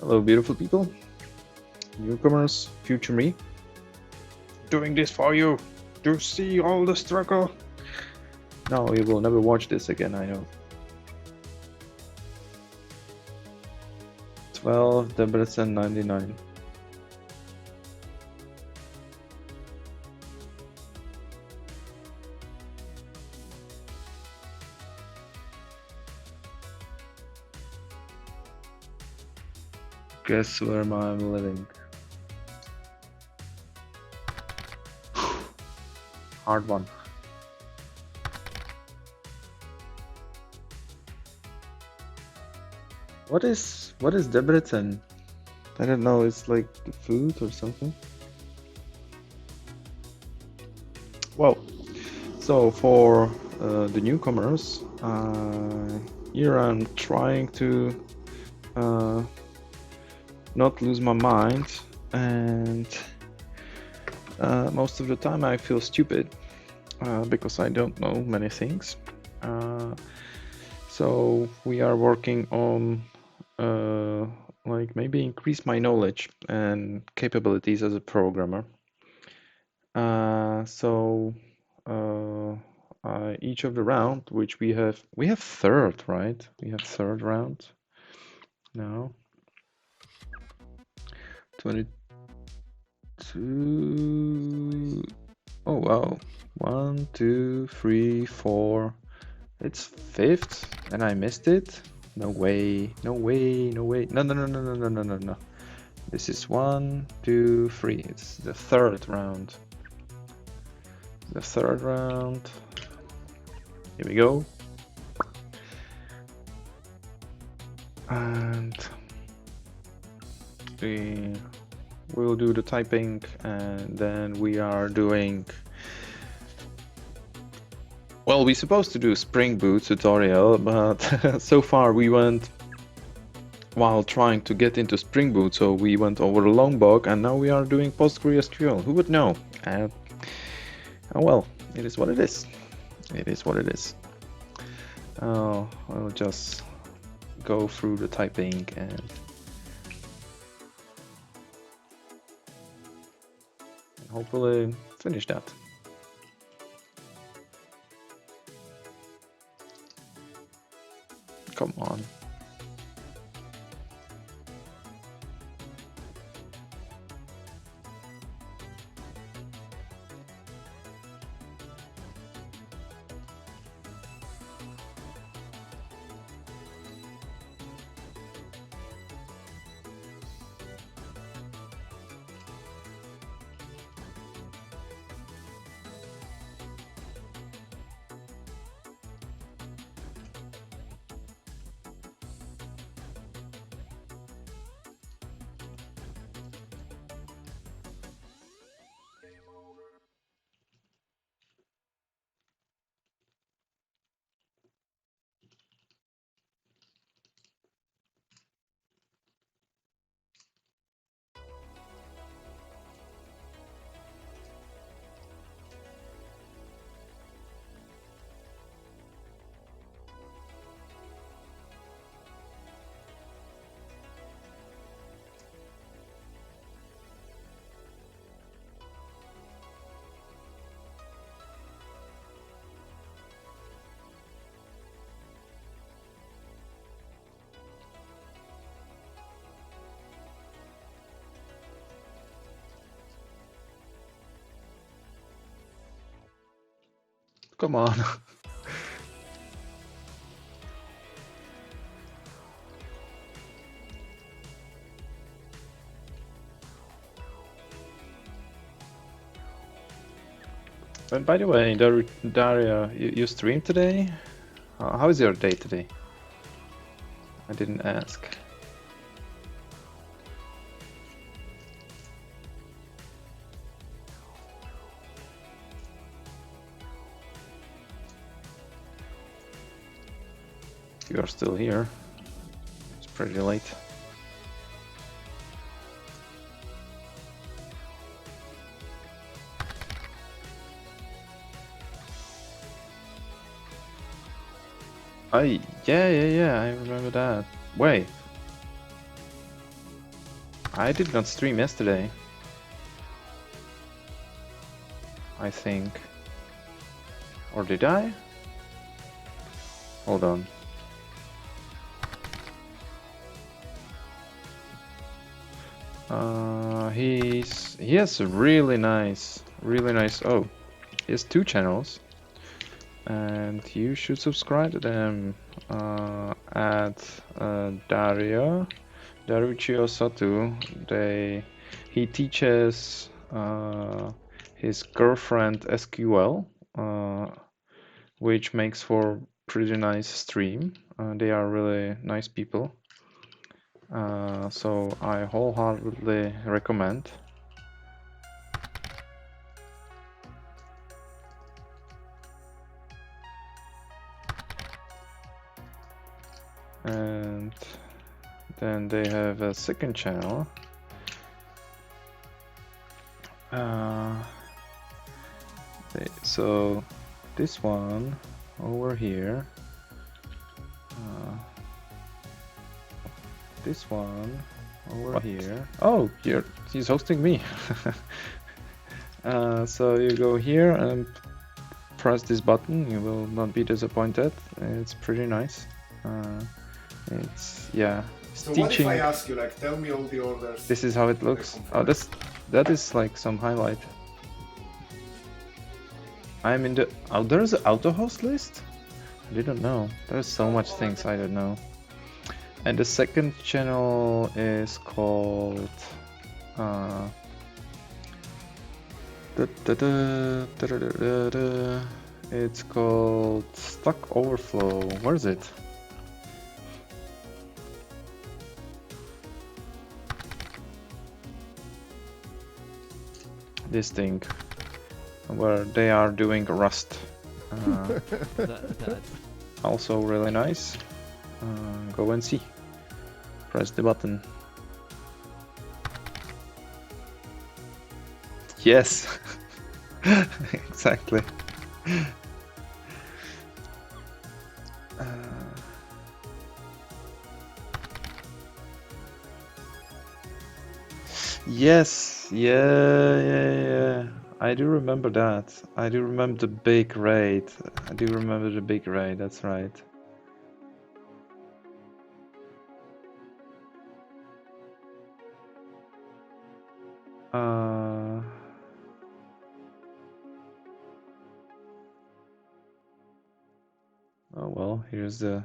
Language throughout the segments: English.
Hello, beautiful people, newcomers, future me. Doing this for you to see all the struggle. No, you will never watch this again, I know. 12 Debrecen 99. Guess where I'm living. Hard one. What is Debrecen? I don't know, it's like the food or something. Well, so for the newcomers, here I'm trying to not lose my mind, and most of the time I feel stupid because I don't know many things. So we are working on like maybe increase my knowledge and capabilities as a programmer. So each of the round, which we have third, right? We have third round now. 22. Oh wow. 1, 2, 3, 4. It's fifth, and I missed it. No way. No way. No way. No, no, no, no, no, no, no, no, no. This is 1, 2, 3. It's the third round. The third round. Here we go. And we will do the typing, and then we are doing. Well, we're supposed to do Spring Boot tutorial, but so far we went while trying to get into Spring Boot, so we went over Longbox, and now we are doing PostgreSQL. Who would know? Oh well, it is what it is. It is what it is. I'll just go through the typing and hopefully finish that. Come on. Come on. And by the way, Daria, you streamed today? How is your day today? I didn't ask. You are still here. It's pretty late. Oh, yeah, I remember that. Wait. I did not stream yesterday. I think. Or did I? Hold on. He has a really nice. Oh, he has 2 channels, and you should subscribe to them. At Daruchio Satu. He teaches his girlfriend SQL, which makes for pretty nice stream. They are really nice people. So I wholeheartedly recommend. And then they have a second channel. So this one over here. This one over here. Oh, he's hosting me. So you go here and press this button. You will not be disappointed. It's pretty nice. It's So teaching. what if I ask you, like, tell me all the orders? This is how it looks. Oh, that is like some highlight. I'm in the. Oh, there's an auto host list. I didn't know. There's so much things I don't know. And the second channel is called. It's called Stack Overflow. Where is it? This thing, where they are doing Rust. Also really nice. Go and see. Press the button. Yes, exactly. Yes, yeah. I do remember that. I do remember the big raid. That's right. Oh well, here's the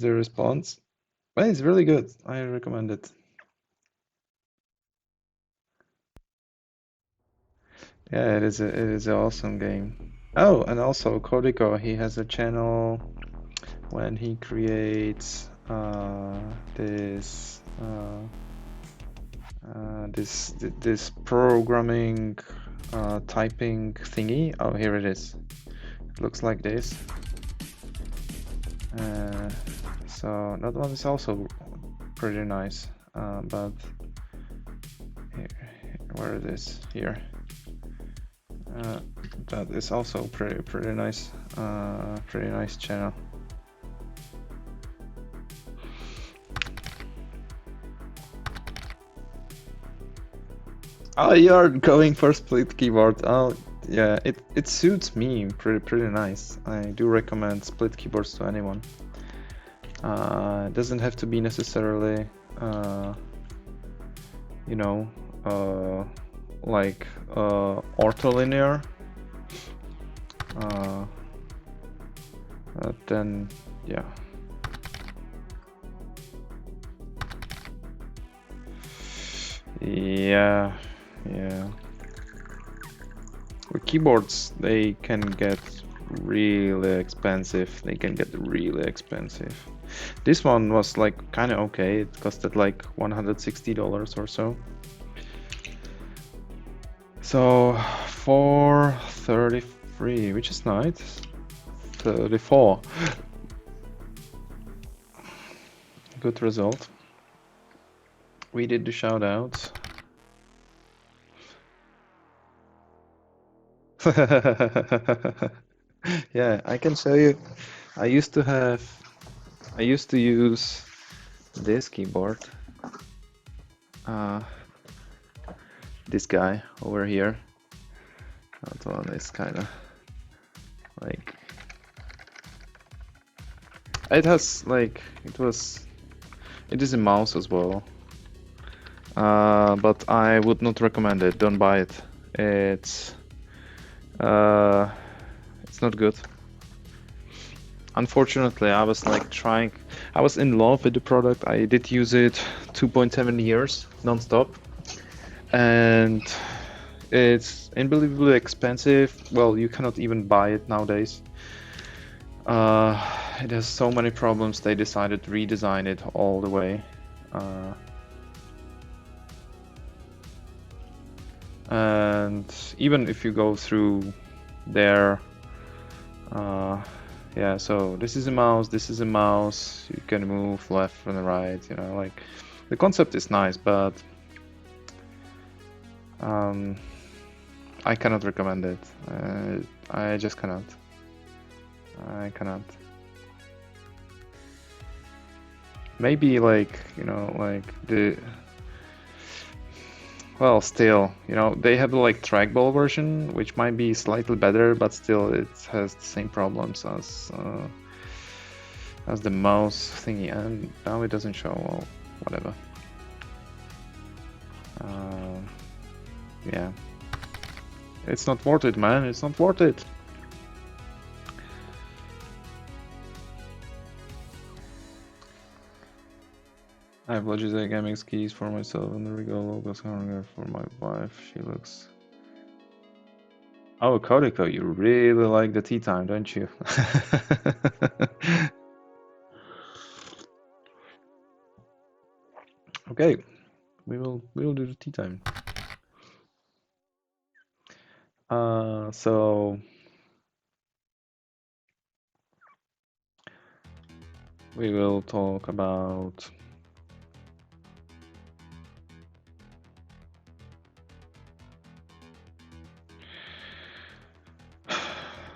response. Well, it's really good. I recommend it. Yeah, it is an awesome game. Oh, and also Kodiko, he has a channel when he creates this programming typing thingy. Oh, here it is. It looks like this. So that one is also pretty nice. But here, where it is here. That is also pretty nice. Pretty nice channel. Oh, you're going for split keyboard. Oh, yeah, it suits me pretty nice. I do recommend split keyboards to anyone. It doesn't have to be necessarily, you know, like ortholinear. Then yeah. Yeah. With keyboards, they can get really expensive. This one was like kind of okay. It costed like $160 or so. So for 33, which is nice. 34. Good result. We did the shout outs. Yeah, I can show you. I used to use this keyboard, this guy over here, that one is kind of like, it has like, it is a mouse as well, but I would not recommend it. Don't buy it. It's not good. Unfortunately, I was in love with the product. I did use it 2.7 years non-stop, and it's unbelievably expensive. Well, you cannot even buy it nowadays. It has so many problems, they decided to redesign it all the way. And even if you go through there, yeah, so this is a mouse, you can move left and right, you know, like, the concept is nice, but I cannot recommend it. I just cannot. I cannot. Maybe like, you know, like well, still, you know, they have the like trackball version, which might be slightly better, but still it has the same problems as the mouse thingy, and now it doesn't show. Well, whatever. Yeah, it's not worth it, man. It's not worth it. I have Logitech MX keys for myself and the Rigo logos for my wife. She looks. Oh, Kodiko, you really like the tea time, don't you? Okay, we'll do the tea time. So we will talk about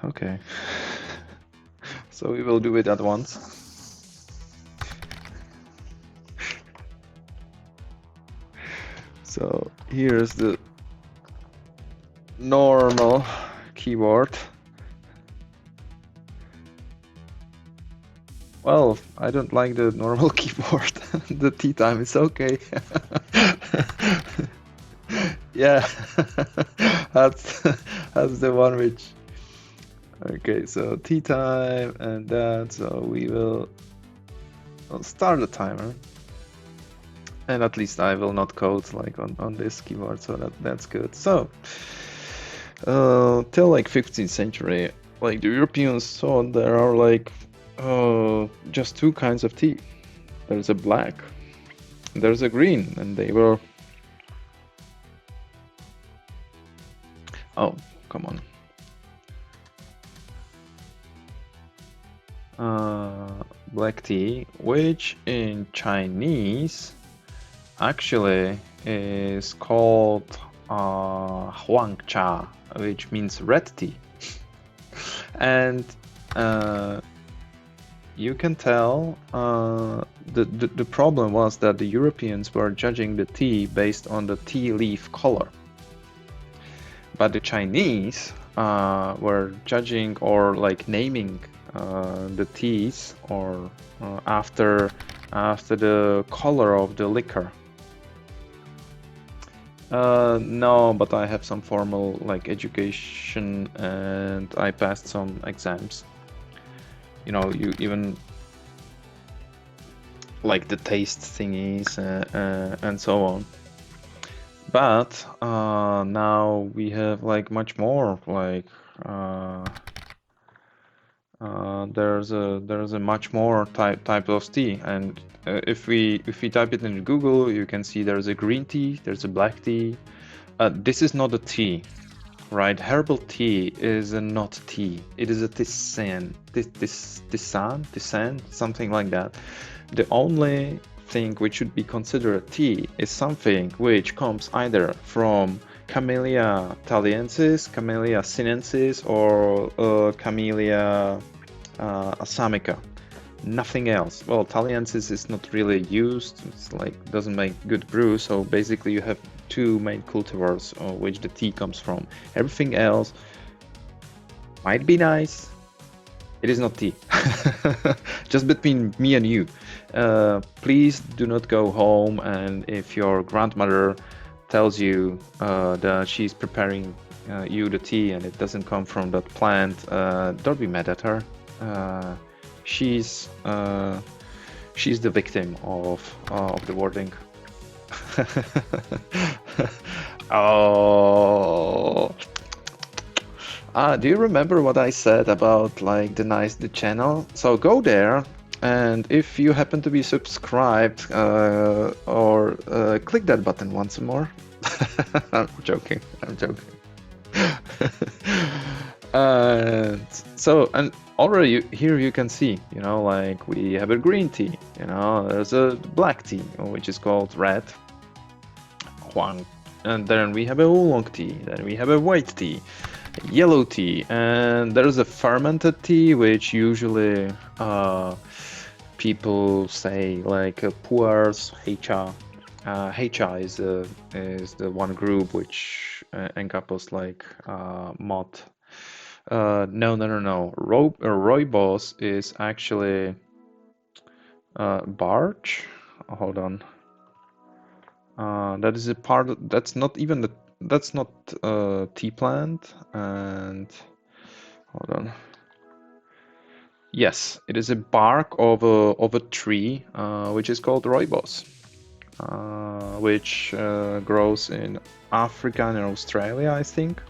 okay. So we will do it at once. So here's the normal keyboard. Well, I don't like the normal keyboard. The tea time is okay. Yeah, that's the one which. Okay, so tea time and that. So I'll start the timer. And at least I will not code like on this keyboard, so that's good. So till like 15th century, like the Europeans saw there are like just two kinds of tea. There's a black, there's a green, and they were. Oh, come on. Black tea, which in Chinese actually is called Huang Cha, which means red tea. And you can tell the problem was that the Europeans were judging the tea based on the tea leaf color. But the Chinese were judging or like naming the teas or after the color of the liquor. No, but I have some formal like education and I passed some exams. You know, you even like the taste thingies and so on. But now we have like much more like there's a much more type of tea, and if we type it into Google, you can see there's a green tea, there's a black tea. This is not a tea, right? Herbal tea is not tea. It is a tisane, something like that. The only thing which should be considered a tea is something which comes either from Camellia thaliensis, Camellia sinensis, or Camellia assamica. nothing else. Well, Taliensis is not really used. It's like doesn't make good brew. So basically, you have two main cultivars, which the tea comes from. Everything else might be nice. It is not tea. Just between me and you. Please do not go home, and if your grandmother tells you that she's preparing you the tea and it doesn't come from that plant, don't be mad at her. She's the victim of the wording. Oh. Do you remember what I said about like the channel? So go there, and if you happen to be subscribed, or click that button once more. I'm joking. I'm joking. And already here you can see, you know, like we have a green tea, you know, there's a black tea, which is called red, Huang, and then we have a oolong tea, then we have a white tea, yellow tea, and there's a fermented tea, which usually people say like pu'ers, heicha. Heicha is the one group which encompasses like malt. No. Rooibos is actually barge. Hold on. That is a part. That's not even the. That's not tea plant. And hold on. Yes, it is a bark of a tree, which is called rooibos, which grows in Africa and Australia, I think.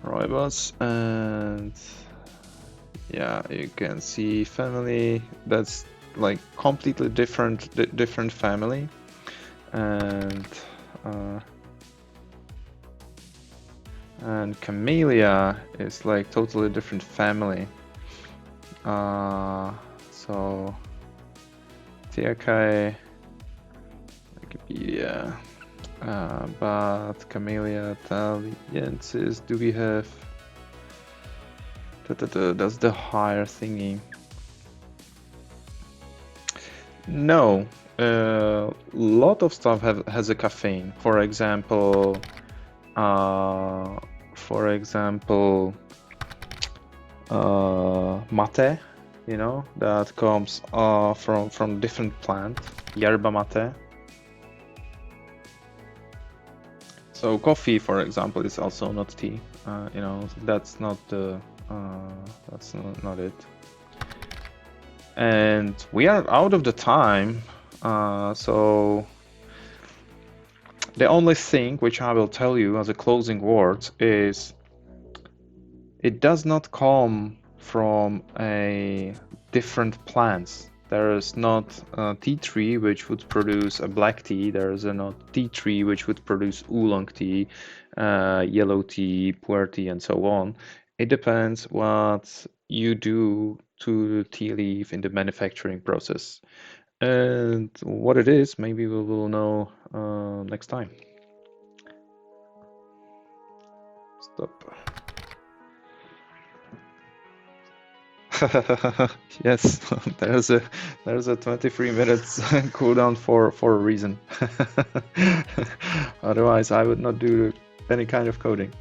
Rooibos, and yeah, you can see family. That's like completely different family, and Camellia is like totally different family. So Teakai, Wikipedia, but Camellia Thaliensis, do we have? That's the higher thingy. No, lot of stuff has a caffeine. For example, mate, you know, that comes from different plant, yerba mate. So coffee, for example, is also not tea. You know, that's not the that's not it. And we are out of the time, so the only thing which I will tell you as a closing word is it does not come from a different plants. There is not a tea tree which would produce a black tea. There is not tea tree which would produce oolong tea, yellow tea, pu'er tea, and so on. It depends what you do to the tea leaf in the manufacturing process. And what it is, maybe we will know next time. Stop. Yes, there's a 23 minutes cooldown for a reason. Otherwise, I would not do any kind of coding.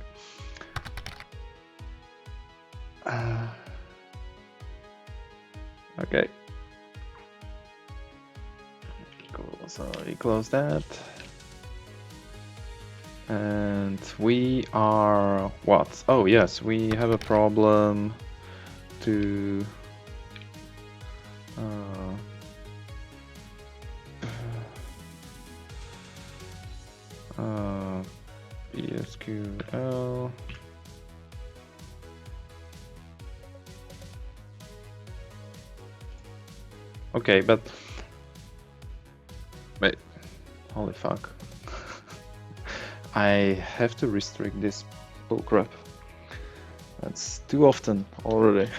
Okay. Cool. So we close that. And we are what? Oh yes, we have a problem to PSQL. Okay, but wait, holy fuck. I have to restrict this bullcrap. That's too often already.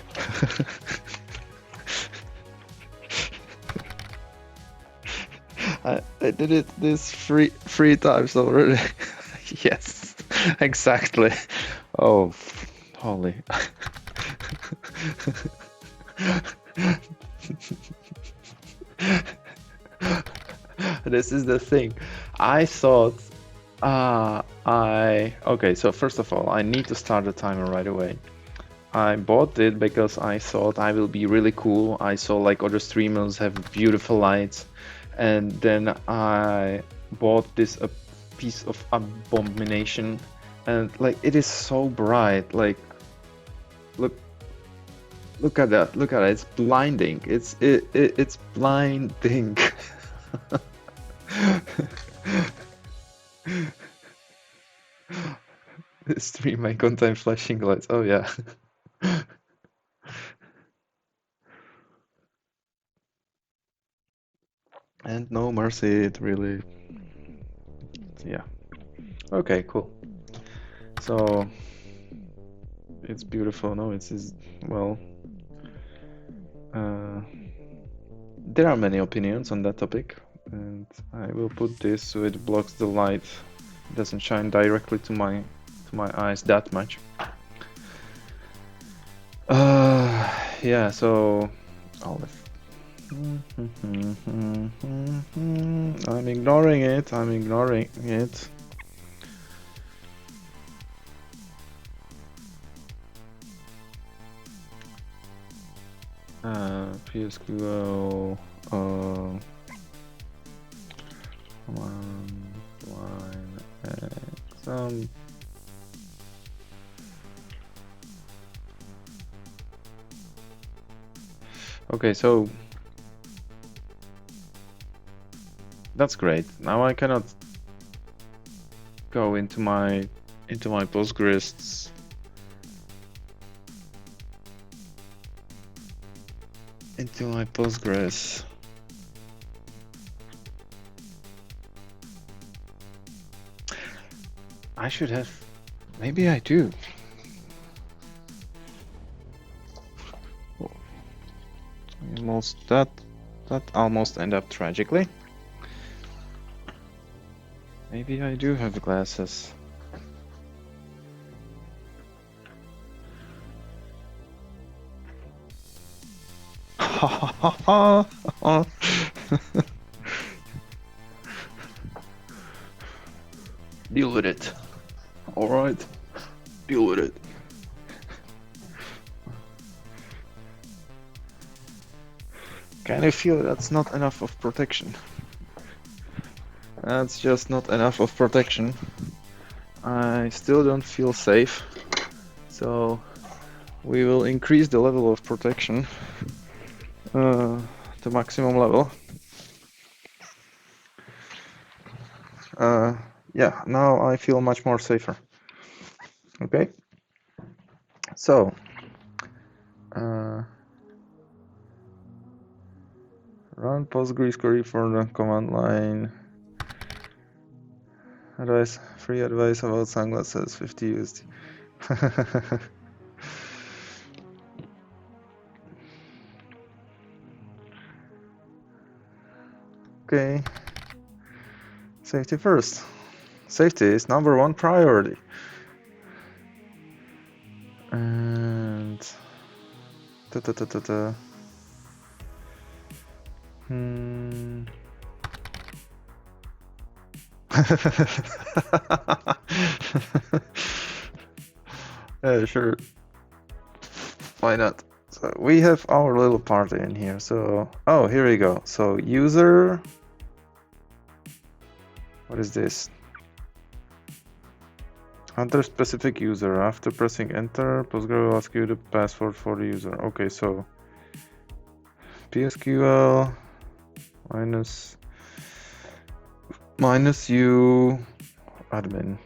I did it this three times already. Yes, exactly. Oh, holy. This is the thing. I thought, okay, so first of all, I need to start the timer right away. I bought it because I thought I will be really cool. I saw like other streamers have beautiful lights, and then I bought this a piece of abomination, and like it is so bright. Like, look at that. Look at it. It's blinding. It's blinding. Stream my content flashing lights. Oh yeah. And no mercy, it really. Yeah. Okay, cool. So it's beautiful. No, it's well. There are many opinions on that topic, and I will put this so it blocks the light. It doesn't shine directly to my eyes that much. Yeah. So Olive. I'm ignoring it. I'm ignoring it. PSQL. Line exam. Okay, so that's great. Now I cannot go into my Postgres. Into my Postgres. I should have. Maybe I do. Almost that almost ended up tragically. Maybe I do have glasses. Deal with it. All right. Deal with it. Can you feel that's not enough of protection? That's just not enough of protection. I still don't feel safe. So we will increase the level of protection to maximum level. Yeah, now I feel much more safer. Okay. So run Postgres query for the command line. Advice, free advice about sunglasses, 50 USD. Okay. Safety first. Safety is number one priority. And Yeah, sure. Why not? So we have our little party in here. So, oh, here we go. So user, what is this? Enter specific user. After pressing enter, Postgres will ask you the password for the user. Okay, so PSQL minus u admin.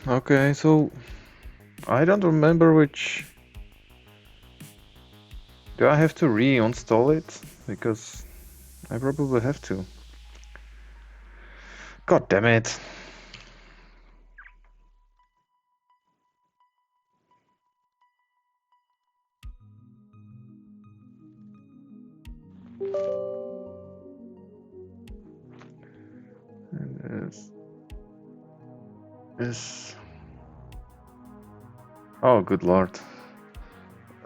Okay, so I don't remember which. Do I have to reinstall it? Because I probably have to. God damn it. is... Oh, good lord.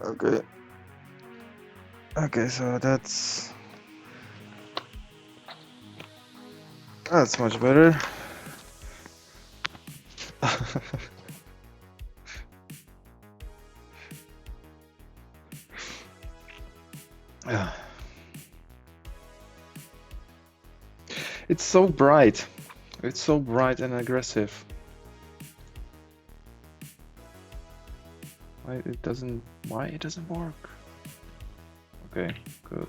Okay. Okay, so that's much better. Yeah. It's so bright. It's so bright and aggressive. Why it doesn't work? Okay, good.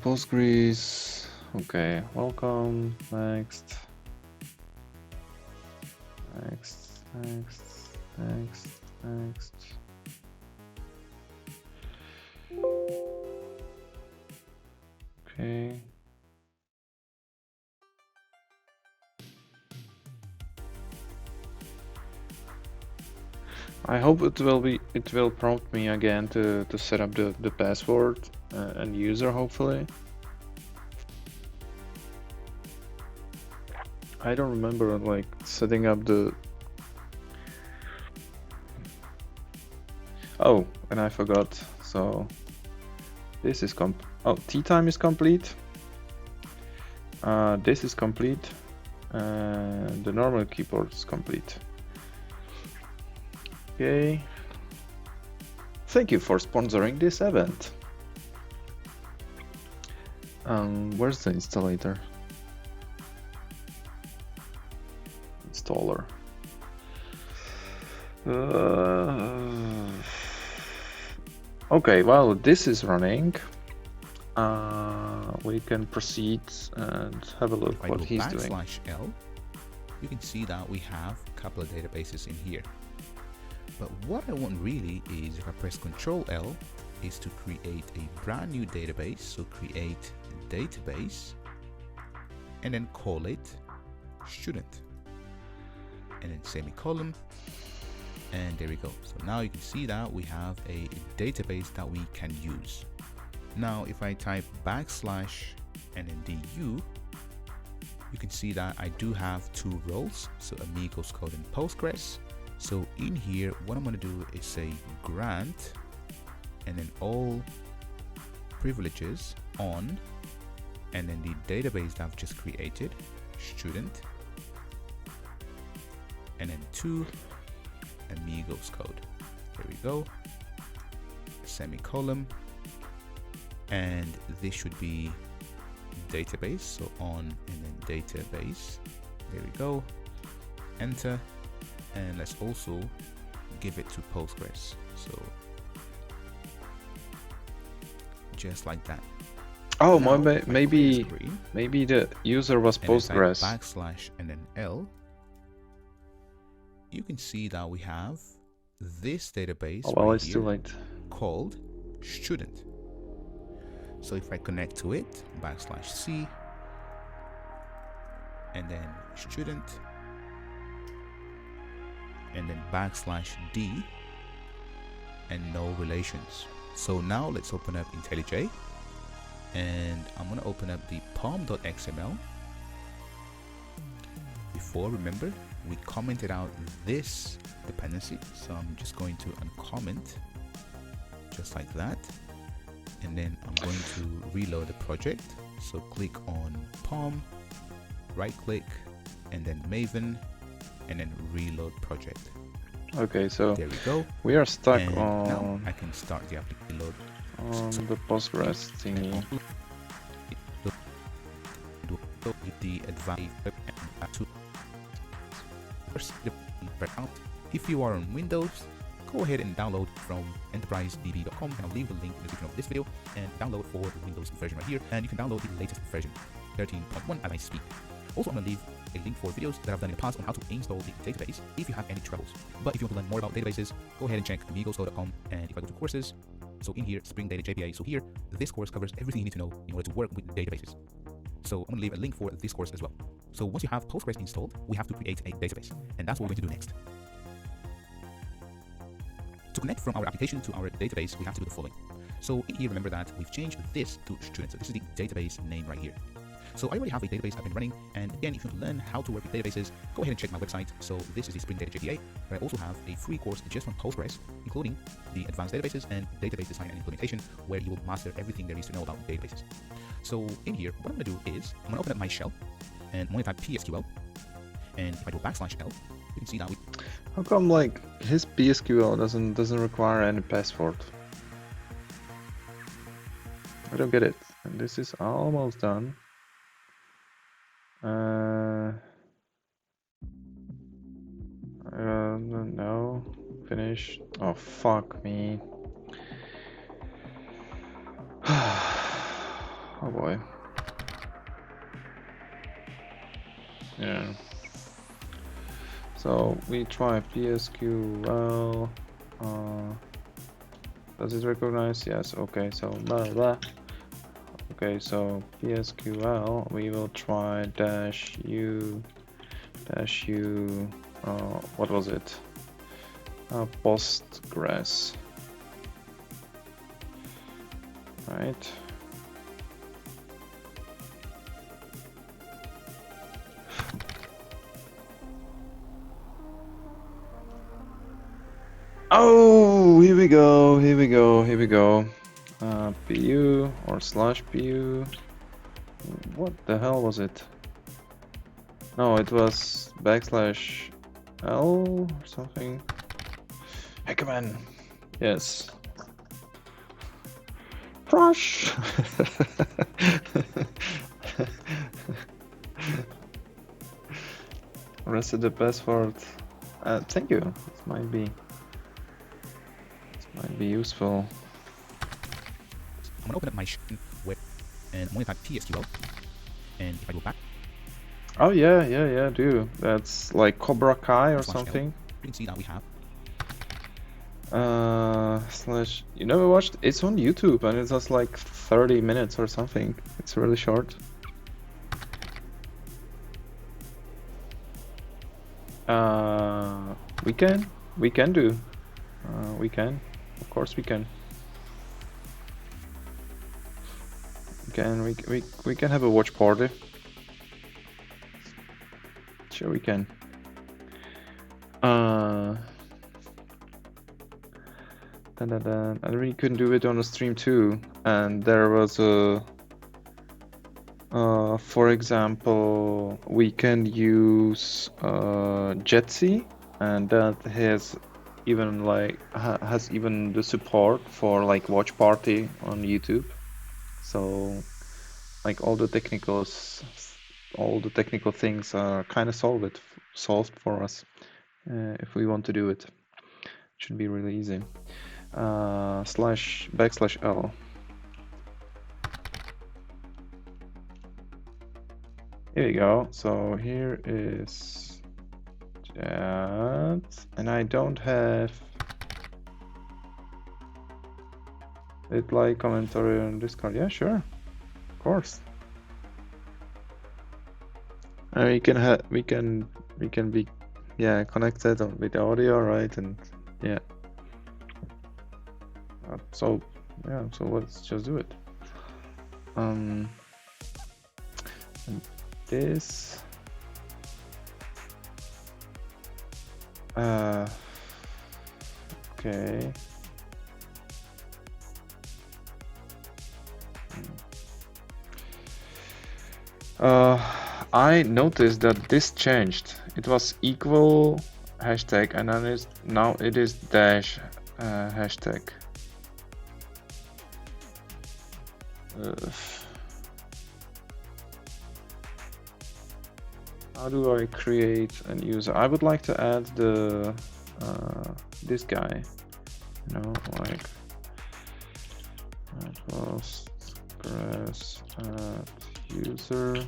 Postgres. Okay, welcome. Next. Next. Okay. I hope it will prompt me again to set up the password and user, hopefully. I don't remember like setting up the... Oh, and I forgot. So this is tea time is complete. This is complete. And the normal keyboard is complete. Okay. Thank you for sponsoring this event. Where's the installer? Okay, well, this is running. We can proceed and have a look what he's doing. /L, you can see that we have a couple of databases in here. But what I want really is, if I press Ctrl-L, is to create a brand new database. So create database and then call it student and then semicolon, and there we go. So now you can see that we have a database that we can use. Now if I type / and then du, you can see that I do have two roles, so Amigos Code and Postgres. So in here, what I'm going to do is say grant and then all privileges on, and then the database that I've just created, student, and then to Amigos Code. There we go, semicolon, and this should be database, so on and then database. There we go, enter. And let's also give it to Postgres, so just like that. Oh, now, maybe the user was Postgres. / and then L, you can see that we have this database It's too late. called student. So if I connect to it, /C and then student, and then /D and no relations. So now let's open up IntelliJ, and I'm going to open up the pom.xml. Before, remember, we commented out this dependency, so I'm just going to uncomment just like that, and then I'm going to reload the project. So click on pom, right click, and then Maven, and then reload project. Okay, so there we go. We are stuck and on now I can start the application load on the Postgres thingy. The advanced if you are on Windows, go ahead and download from enterprisedb.com, and I'll leave the link in the description of this video, and download for the Windows version right here, and you can download the latest version 13.1 as I speak. Also, I'm going to leave a link for videos that I've done in the past on how to install the database if you have any troubles. But if you want to learn more about databases, go ahead and check amigoscode.com, and if I go to courses, so in here, Spring Data JPA, so here, this course covers everything you need to know in order to work with databases. So I'm going to leave a link for this course as well. So once you have Postgres installed, we have to create a database, and that's what we're going to do next. To connect from our application to our database, we have to do the following. So in here, remember that we've changed this to student. So this is the database name right here. So I already have a database up and running, and again, if you want to learn how to work with databases, go ahead and check my website. So this is the Spring Data JPA, but I also have a free course just on Postgres, including the advanced databases and database design and implementation, where you will master everything there is to know about databases. So in here, what I'm going to do is I'm going to open up my shell, and I'm going to type PSQL, and if I do /L, you can see that we How come like his PSQL doesn't require any password? I don't get it. And this is almost done. No, finish. Oh fuck me. Oh boy. Yeah. So we try PSQL. Does it recognize? Yes. Okay. So blah blah. Okay. So PSQL. We will try -u. What was it? Postgres. Right. Oh, here we go, here we go, here we go. PU or /PU. What the hell was it? No, it was \L or something. Hey, come on. Yes. Crush. Reset the password. Thank you. This might be useful. I'm going to open up my web, and I'm going to type PSQL, and if I go back, Oh yeah, do. That's like Cobra Kai or /L, something. you can see that we have Slash. You never watched? It's on YouTube and it's just like 30 minutes or something. It's really short. We can do. We can. Of course we can. We can have a watch party. Sure we can. And we can do it on a stream too. And there was a for example, we can use Jitsi, and that has even has even the support for like watch party on YouTube. So like all the technical things are kind of solved for us if we want to do it. It should be really easy. /\L. Here we go. So here is that, and I don't have it like commentary on Discord. Yeah, sure, of course. And we can be connected with audio, right? And yeah. So let's just do it. And this okay. I noticed that this changed. It was equal hashtag, and then now it is dash hashtag. How do I create a user? I would like to add the this guy, you know, like Postgres user.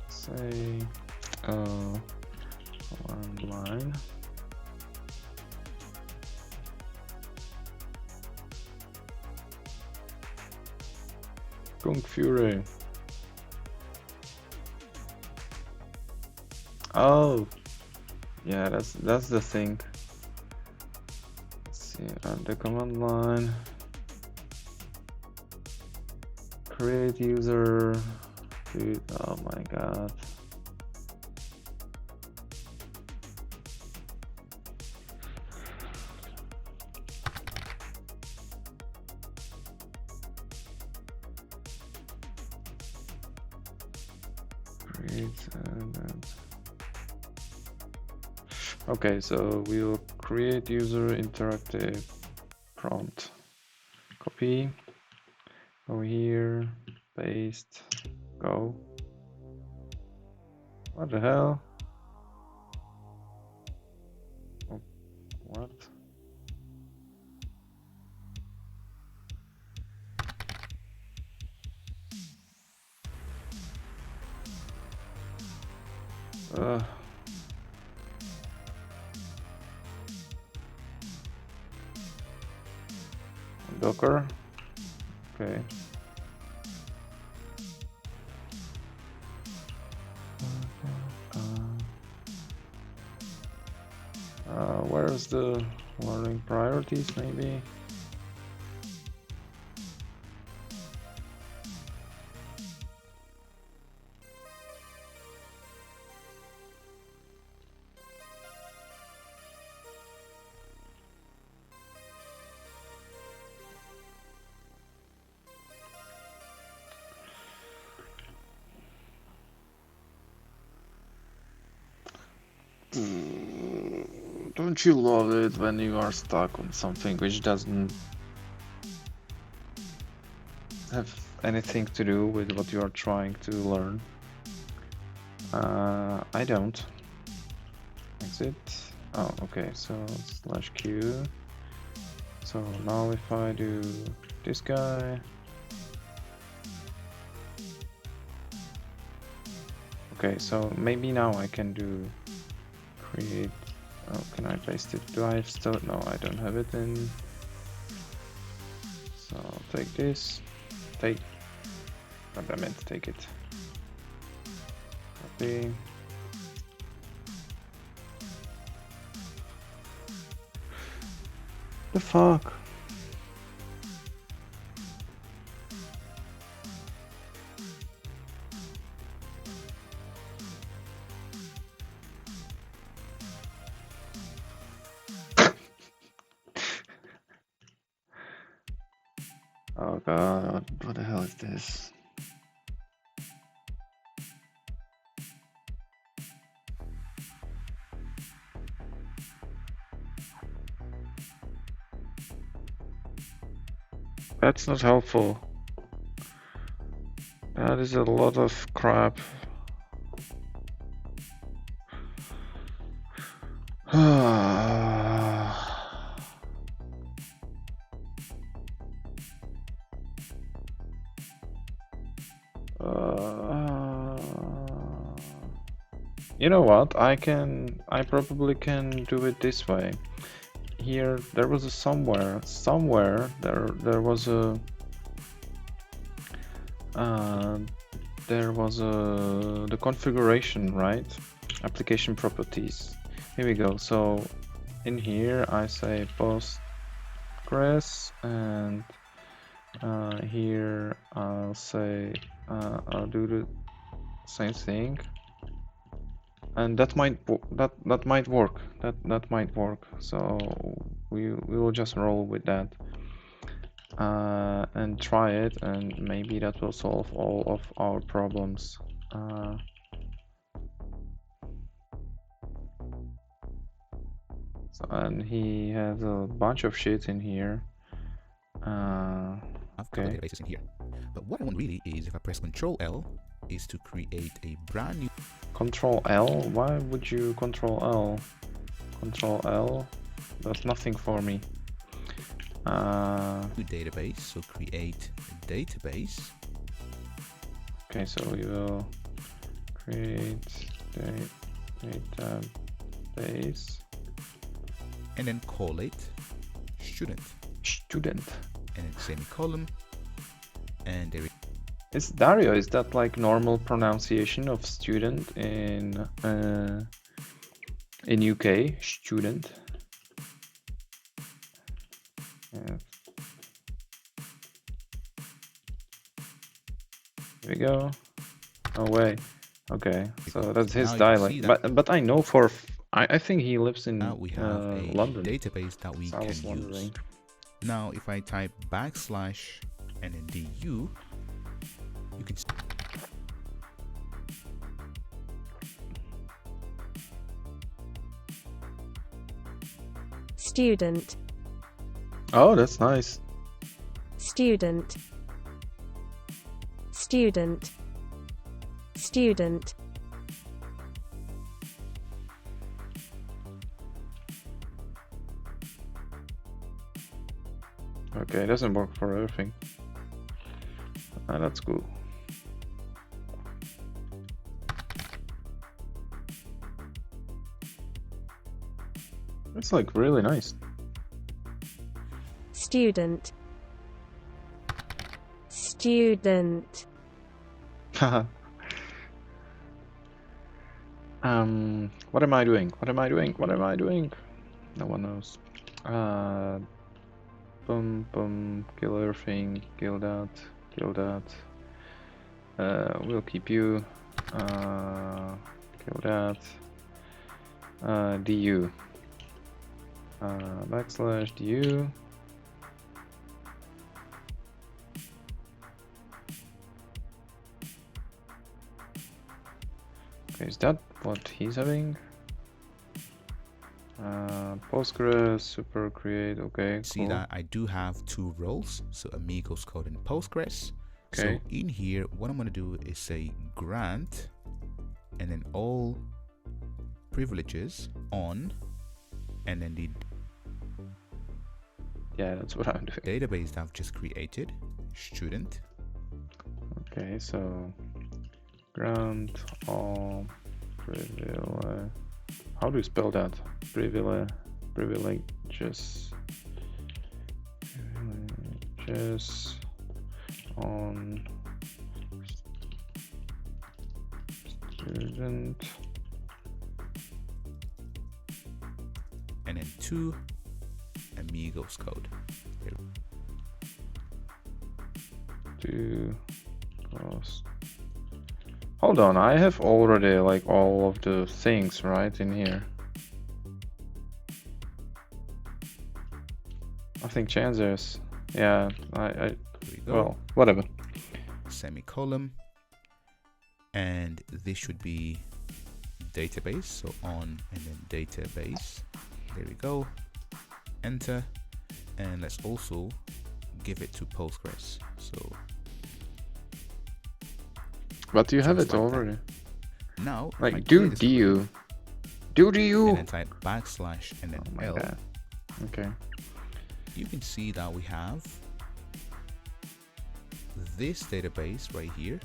Say command line. Kung Fury. Oh, Yeah, that's the thing. Let's see, add the command line. Create user. Dude, oh my god. Create and okay, so we'll create user interactive prompt. Copy. Go here. Paste. Go. What the hell? Oh, what? Docker. Okay. Where's the learning priorities, maybe? Don't you love it when you are stuck on something which doesn't have anything to do with what you are trying to learn? I don't. Exit. Oh, okay, so /q. So now if I do this guy. Okay, so maybe now I can do create. Oh, can I paste it? Do I have still? No, I don't have it in. So I'll take this. Take. What I meant to take it. Copy. The fuck? Oh god, what the hell is this? That's not helpful. That is a lot of crap. You know what? I probably can do it this way. Here, there was a somewhere there was a the configuration, right? Application properties. Here we go. So in here I say Postgres, and here I'll say I'll do the same thing, and that might work. That might work. So we will just roll with that and try it, and maybe that will solve all of our problems. So, and he has a bunch of shit in here. I've got the databases in here. But what I want really is, if I press Control L, is to create a brand new Control L? Why would you Control L? Control L does nothing for me. database. So create a database. Okay, so we will create database. And then call it student. Student. And then semicolon. And there is Dario, is that like normal pronunciation of student in in UK, student. Yeah. Here we go. No way. Okay, so that's his Now you can see dialect. that But I know for I think he lives in now we have a London. database that we So I can was use. wondering. Now if I type backslash and then du, you can see Student, Oh, that's nice. student, student, student. Okay, it doesn't work for everything. That's cool. It's like really nice. Student, student, What am I doing? What am I doing? What am I doing? No one knows. Boom, boom, kill everything, kill that, kill that. We'll keep you. Kill that. Du. Backslash du. Okay, is that what he's having? Postgres, super create, okay, see cool. that I do have two roles, so Amigos code and Postgres. Okay. So in here, what I'm going to do is say grant and then all privileges on, and then the Yeah, that's what I'm doing. database that I've just created, student. Okay, so grant all privilege. How do you spell that? Privileges. Privileges on student. And then two Amigos code. There. To cost. Hold on, I have already like all of the things right in here. Nothing changes. Yeah, There we go. well, whatever. Semicolon, and this should be database, so on and then database. There we go, enter, and let's also give it to Postgres. So But you have Just it like that. already. now if I Like clear do this du. Do and du. then type backslash and then Oh my L, god. Okay. you can see that we have this database right here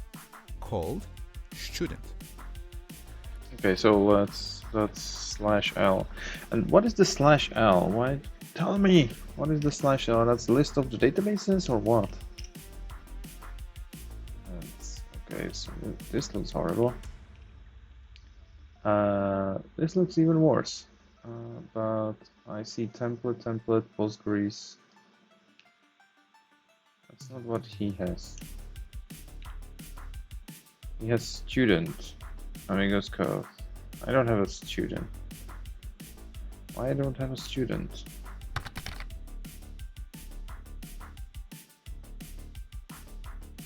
called student. Okay, so let's /L. And what is the /L? Why? Tell me. What is the /L? That's the list of the databases or what? Okay, so this looks horrible. This looks even worse. But I see template, Postgres. That's not what he has. He has student, Amigos code. I don't have a student. Why I don't have a student?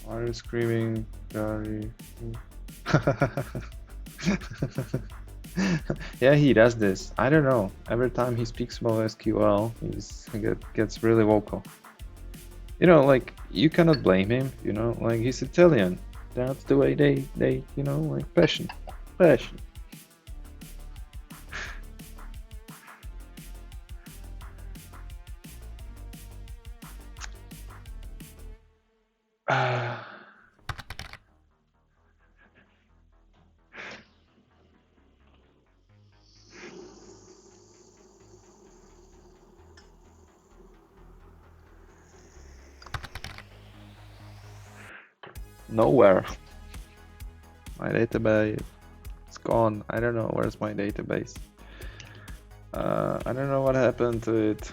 Why are you screaming, Gary? Yeah, he does this. I don't know. Every time he speaks about SQL, he gets really vocal. You know, like, you cannot blame him, you know, like, he's Italian. That's the way they you know, like, passion. Nowhere. My database, it's gone. I don't know where's my database. I don't know what happened to it.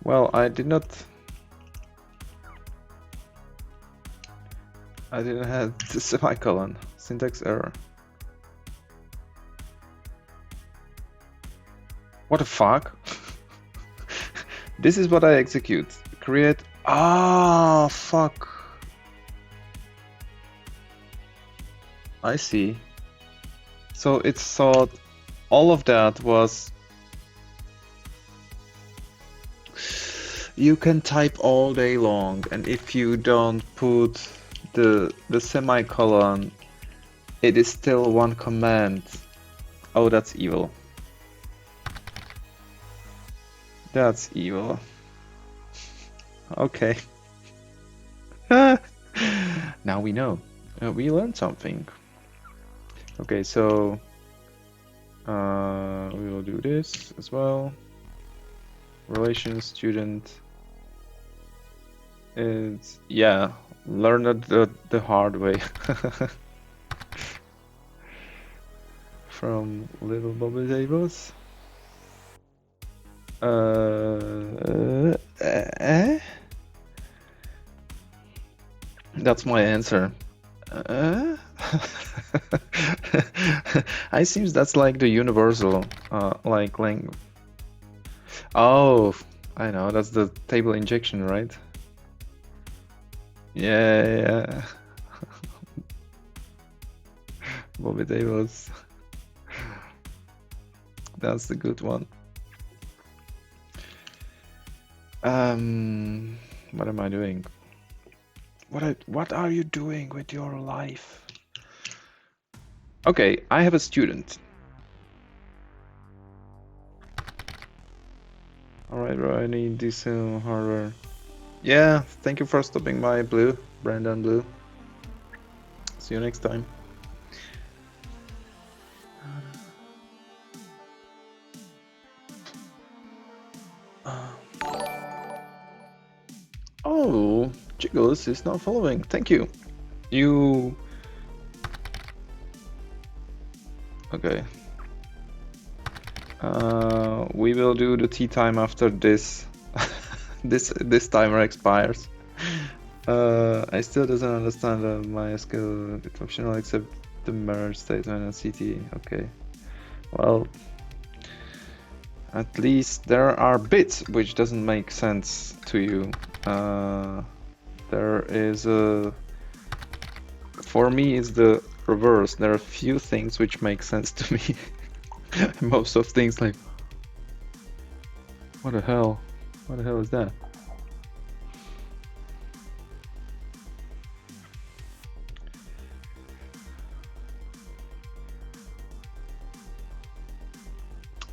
Well, I didn't have the semicolon. Syntax error. What the fuck? This is what I execute. Create. Ah, fuck. I see. So it thought all of that was. You can type all day long, and if you don't put the semicolon, it is still one command. Oh, that's evil. That's evil. Okay. Now we know. We learned something. Okay, so we will do this as well. Relation student. It's, yeah, learn it the hard way. From Little Bobby Tables. That's my answer. I seems that's like the universal like language. Oh, I know, that's the table injection, right? Yeah. Bobby Tables. That's the good one. What am I doing? What are you doing with your life? Okay, I have a student. Alright, bro, I need this hardware. Yeah, thank you for stopping by, Blue. Brandon Blue. See you next time. Oh, Jiggles is not following. Thank you. You... Okay. We will do the tea time after this. this timer expires. I still doesn't understand MySQL optional except the merge statement and CT. Okay. Well, at least there are bits which doesn't make sense to you. There is a... For me, it's the reverse. There are few things which make sense to me. Most of things like... What the hell? What the hell is that?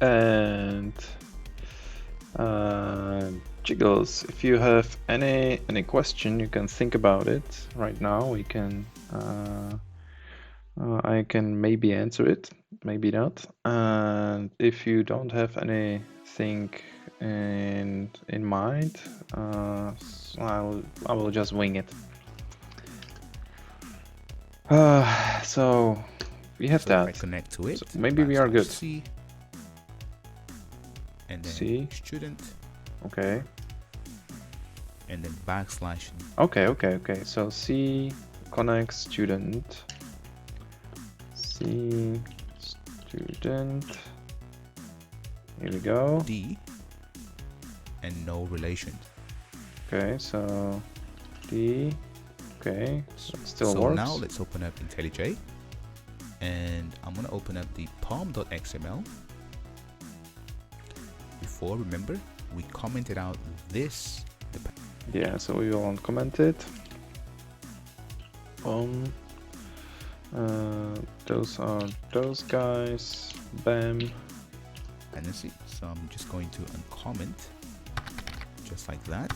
And Jiggles, if you have any question, you can think about it right now. We can I can maybe answer it, maybe not. And if you don't have anything in mind, I will just wing it. So we have that. I connect to it. So maybe we are good. C, and then C. student. Okay. And then backslash. Okay. So C connect student. C student. Here we go. D. And no relation. Okay, so D. Okay, so it still so works. now let's open up IntelliJ. And I'm gonna open up the pom.xml. Before, remember, we commented out this. Yeah, so we will uncomment it. Those are those guys. Bam. Dependency. So I'm just going to uncomment, just like that.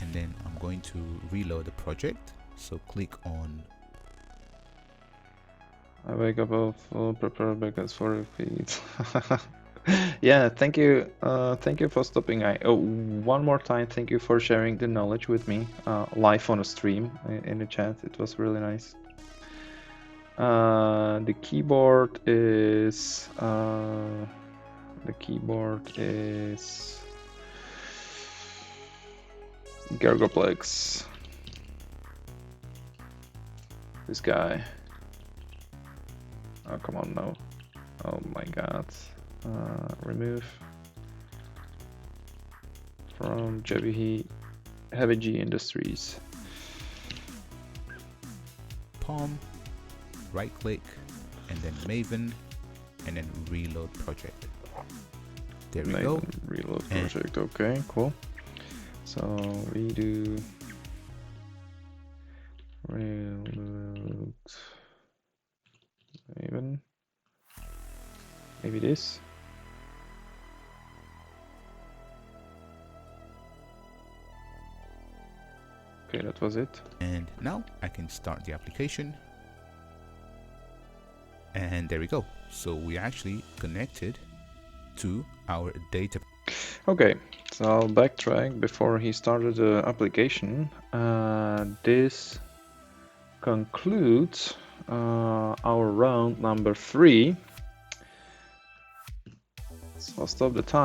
And then I'm going to reload the project. So click on. I wake up all full prepared because for repeat. Yeah, thank you for stopping. One more time, thank you for sharing the knowledge with me live on a stream in the chat. It was really nice. The keyboard is Gergoplex. This guy. Oh, come on now. Oh my god. Remove from Heavy G Industries. Palm, right click, and then Maven, and then reload project. There we go. Reload And- project. Okay, cool. So we do reload Maven. Maybe this. Okay, that was it. And now I can start the application. And there we go. So we actually connected to our data. Okay, so I'll backtrack before he started the application. This concludes our round number 3. So I'll stop the time.